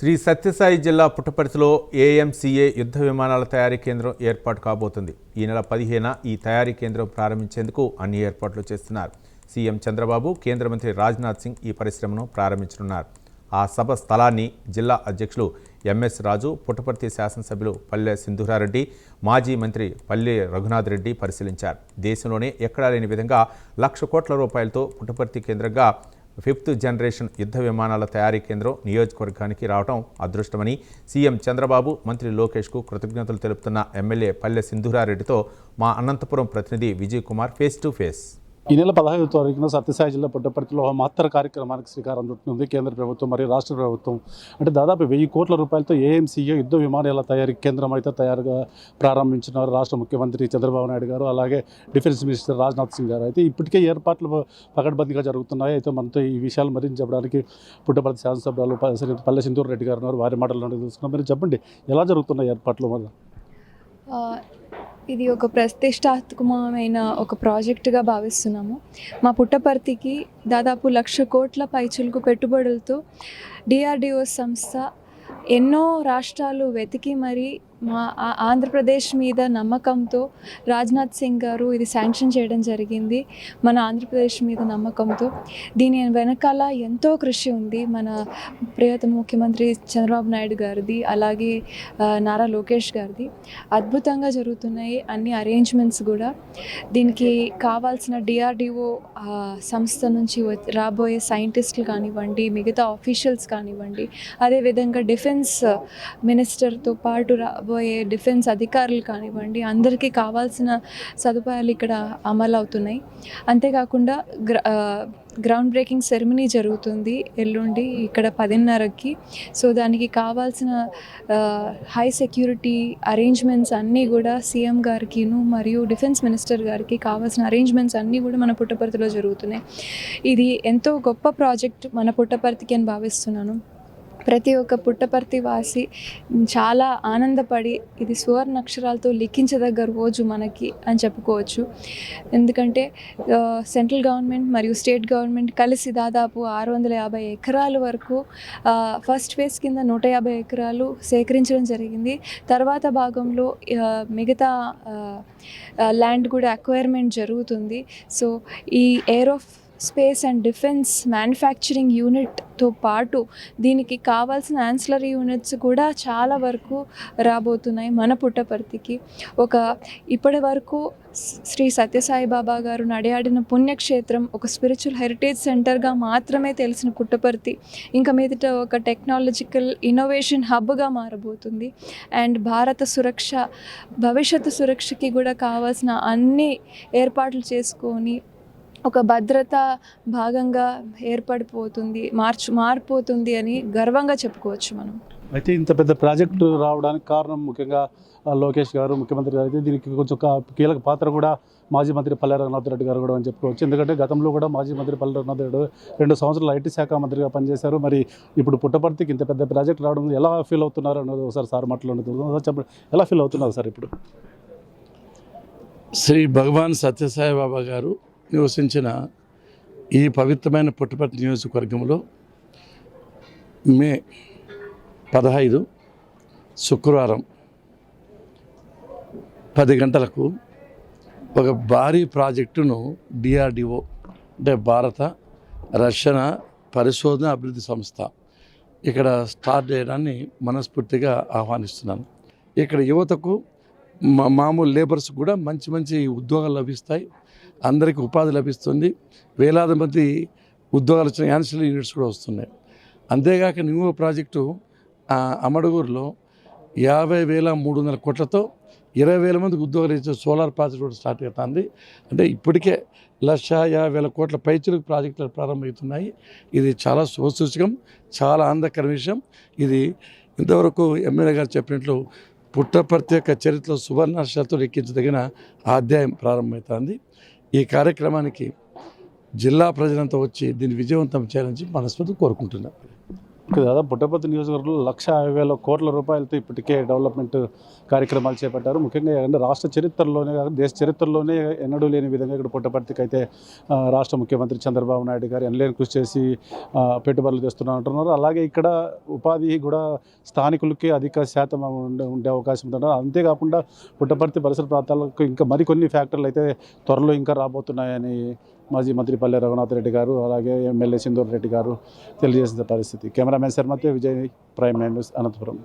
శ్రీ సత్యసాయి జిల్లా పుట్టపర్తిలో ఏఎంసీఏ యుద్ధ విమానాల తయారీ కేంద్రం ఏర్పాటు కాబోతుంది. ఈ నెల 15న ఈ తయారీ కేంద్రం ప్రారంభించేందుకు అన్ని ఏర్పాట్లు చేస్తున్నారు. సీఎం చంద్రబాబు, కేంద్ర మంత్రి రాజ్నాథ్ సింగ్ ఈ పరిశ్రమను ప్రారంభించనున్నారు. ఆ సభ స్థలాన్ని జిల్లా అధ్యక్షులు ఎంఎస్ రాజు, పుట్టపర్తి శాసనసభ్యులు పల్లె సింధూరారెడ్డి, మాజీ మంత్రి పల్లె రఘునాథ్ రెడ్డి పరిశీలించారు. దేశంలోనే ఎక్కడా లేని విధంగా 1,00,000 కోట్ల రూపాయలతో పుట్టపర్తి కేంద్రంగా 5th జనరేషన్ యుద్ధ విమానాల తయారీ కేంద్రం నియోజకవర్గానికి రావడం అదృష్టమని సీఎం చంద్రబాబు, మంత్రి లోకేష్కు కృతజ్ఞతలు తెలుపుతున్న ఎమ్మెల్యే పల్లె సింధూరారెడ్డితో మా అనంతపురం ప్రతినిధి Vijay Kumar face to face. ఈ నెల 15వ తారీఖున సత్యసాయి జిల్లా పుట్టపర్తిలో మహత్తర కార్యక్రమానికి శ్రీకారం చుట్టుతుంది కేంద్ర ప్రభుత్వం మరియు రాష్ట్ర ప్రభుత్వం. అంటే దాదాపు 1,000 కోట్ల రూపాయలతో ఏఎంసీఏ యుద్ధ విమానాల తయారీ కేంద్రం అయితే తయారుగా ప్రారంభించినారు రాష్ట్ర ముఖ్యమంత్రి చంద్రబాబు నాయుడు గారు, అలాగే డిఫెన్స్ మినిస్టర్ రాజ్నాథ్ సింగ్ గారు. అయితే ఇప్పటికే ఏర్పాట్లు పకడ్బందీగా జరుగుతున్నాయి. అయితే మనతో ఈ విషయాలు మరింత చెప్పడానికి పుట్టపర్తి శాసనసభ్యులు పల్లె సింధూరారెడ్డి గారు ఉన్నారు. వారి మాటలను తెలుసుకున్నాం. మీరు చెప్పండి, ఎలా జరుగుతున్నాయి ఏర్పాట్లు? వల్ల ఇది ఒక ప్రతిష్టాత్మకమైన ఒక ప్రాజెక్టుగా భావిస్తున్నాము. మా పుట్టపర్తికి దాదాపు 1,00,000 కోట్ల పైచులకు పెట్టుబడులతో డిఆర్డిఓ సంస్థ ఎన్నో రాష్ట్రాలు వెతికి మరి మా ఆంధ్రప్రదేశ్ మీద నమ్మకంతో రాజ్నాథ్ సింగ్ గారు ఇది శాంక్షన్ చేయడం జరిగింది. మన ఆంధ్రప్రదేశ్ మీద నమ్మకంతో దీని వెనకాల ఎంతో కృషి ఉంది. మన ప్రియతమ ముఖ్యమంత్రి చంద్రబాబు నాయుడు గారిది, అలాగే నారా లోకేష్ గారిది. అద్భుతంగా జరుగుతున్నాయి అన్ని అరేంజ్మెంట్స్ కూడా. దీనికి కావాల్సిన డిఆర్డిఓ సంస్థ నుంచి రాబోయే సైంటిస్టులు కానివ్వండి, మిగతా ఆఫీషియల్స్ కానివ్వండి, అదేవిధంగా డిఫెన్స్ మినిస్టర్తో పాటు రాబోయే డిఫెన్స్ అధికారులు కానివ్వండి, అందరికీ కావాల్సిన సదుపాయాలు ఇక్కడ అమలు అవుతున్నాయి. అంతేకాకుండా గ్రౌండ్ బ్రేకింగ్ సెరమనీ జరుగుతుంది ఎల్లుండి ఇక్కడ 10:30కి. సో దానికి కావాల్సిన హై సెక్యూరిటీ అరేంజ్మెంట్స్ అన్నీ కూడా సీఎం గారికిను మరియు డిఫెన్స్ మినిస్టర్ గారికి కావాల్సిన అరేంజ్మెంట్స్ అన్నీ కూడా మన పుట్టపర్తిలో జరుగుతున్నాయి. ఇది ఎంతో గొప్ప ప్రాజెక్ట్ మన పుట్టపర్తికి అని భావిస్తున్నాను. ప్రతి ఒక్క పుట్టపర్తి వాసి చాలా ఆనందపడి ఇది సువర్ణ అక్షరాలతో లిఖించదగ్గ రోజు మనకి అని చెప్పుకోవచ్చు. ఎందుకంటే సెంట్రల్ గవర్నమెంట్ మరియు స్టేట్ గవర్నమెంట్ కలిసి దాదాపు 650 ఎకరాల వరకు ఫస్ట్ ఫేజ్ కింద 150 ఎకరాలు సేకరించడం జరిగింది. తర్వాత భాగంలో మిగతా ల్యాండ్ కూడా అక్వైర్మెంట్ జరుగుతుంది. సో ఈ స్పేస్ అండ్ డిఫెన్స్ మ్యానుఫ్యాక్చరింగ్ యూనిట్తో పాటు దీనికి కావాల్సిన యాన్సిలరీ యూనిట్స్ కూడా చాలా వరకు రాబోతున్నాయి మన పుట్టపర్తికి. ఇప్పటి వరకు శ్రీ సత్యసాయి బాబా గారు నడియాడిన పుణ్యక్షేత్రం, ఒక స్పిరిచువల్ హెరిటేజ్ సెంటర్గా మాత్రమే తెలిసిన పుట్టపర్తి ఇంకా మీదట ఒక టెక్నాలజికల్ ఇన్నోవేషన్ హబ్గా మారబోతుంది. అండ్ భారత సురక్ష, భవిష్యత్తు సురక్షకి కూడా కావాల్సిన అన్ని ఏర్పాట్లు చేసుకొని ఒక భద్రత భాగంగా ఏర్పడిపోతుంది, మారిపోతుంది అని గర్వంగా చెప్పుకోవచ్చు మనం. అయితే ఇంత పెద్ద ప్రాజెక్టు రావడానికి కారణం ముఖ్యంగా లోకేష్ గారు, ముఖ్యమంత్రి గారు. అయితే దీనికి కొంచెం కీలక పాత్ర కూడా మాజీ మంత్రి పల్లె రఘునాథ్ రెడ్డి గారు కూడా అని చెప్పుకోవచ్చు. ఎందుకంటే గతంలో కూడా మాజీ మంత్రి పల్లె రఘునాథ్ రెడ్డి 2 సంవత్సరాలు ఐటీ శాఖ మంత్రిగా పనిచేశారు. మరి ఇప్పుడు పుట్టపర్తికి ఇంత పెద్ద ప్రాజెక్ట్ రావడం ఎలా ఫీల్ అవుతున్నారు అన్నది ఒకసారి సార్ మాట్లాడుతున్నారు. చెప్పండి, ఎలా ఫీల్ అవుతున్నారు సార్? ఇప్పుడు శ్రీ భగవాన్ సత్యసాయి బాబా గారు నివసించిన ఈ పవిత్రమైన పుట్టపర్తి నియోజకవర్గంలో మే 15 శుక్రవారం 10 గంటలకు ఒక భారీ ప్రాజెక్టును డిఆర్డిఓ అంటే భారత రక్షణ పరిశోధన అభివృద్ధి సంస్థ ఇక్కడ స్టార్ట్ చేయడాన్ని మనస్ఫూర్తిగా ఆహ్వానిస్తున్నాను. ఇక్కడ యువతకు మామూలు లేబర్స్ కూడా మంచి మంచి ఉద్యోగాలు లభిస్తాయి, అందరికీ ఉపాధి లభిస్తుంది, వేలాది మంది ఉద్యోగాలు వచ్చిన యాన్సిలరీ యూనిట్స్ కూడా వస్తున్నాయి. అంతేగాక న్యూ ప్రాజెక్టు అమడుగూరులో 50,300 కోట్లతో 20,000 మందికి ఉద్యోగాలు ఇచ్చే సోలార్ ప్రాజెక్ట్ కూడా స్టార్ట్ అవుతుంది. అంటే ఇప్పటికే 1,50,000 కోట్ల పైచులకు ప్రాజెక్టులు ప్రారంభమవుతున్నాయి. ఇది చాలా శుభసూచకం, చాలా ఆనందకర విషయం. ఇది ఇంతవరకు ఎమ్మెల్యే గారు చెప్పినట్లు పుట్టపర్తి యొక్క చరిత్రలో సువర్ణాక్షరాలతో లెక్కించదగిన అధ్యాయం ప్రారంభమవుతుంది. ఈ కార్యక్రమానికి జిల్లా ప్రజలంతా వచ్చి దీన్ని విజయవంతం చేయాలని మనస్ఫూర్తిగా కోరుకుంటున్నాను. దాదాపు పుట్టపర్తి నియోజకవర్గంలో 1,50,000 కోట్ల రూపాయలతో ఇప్పటికే డెవలప్మెంట్ కార్యక్రమాలు చేపట్టారు. ముఖ్యంగా అంటే రాష్ట్ర చరిత్రలోనే కాదు దేశ చరిత్రలోనే ఎన్నడూ లేని విధంగా ఇక్కడ పుట్టపర్తికి అయితే రాష్ట్ర ముఖ్యమంత్రి చంద్రబాబు నాయుడు గారు ఎనలేని కృషి చేసి పెట్టుబడులు తెస్తున్నారు. అలాగే ఇక్కడ ఉపాధి కూడా స్థానికులకి అధిక శాతం ఉండే అవకాశం ఉంటున్నారు. అంతేకాకుండా పుట్టపర్తి పరిసర ప్రాంతాలకు ఇంకా మరికొన్ని ఫ్యాక్టరీలు అయితే త్వరలో ఇంకా రాబోతున్నాయని మాజీ మంత్రి పల్లె రఘునాథ్ రెడ్డి గారు అలాగే ఎమ్మెల్యే సింధూర్ రెడ్డి గారు తెలియజేసిన పరిస్థితి. కెమెరామెన్ శర్మతో విజయ్, ప్రైమ్ 9 న్యూస్, అనంతపురం.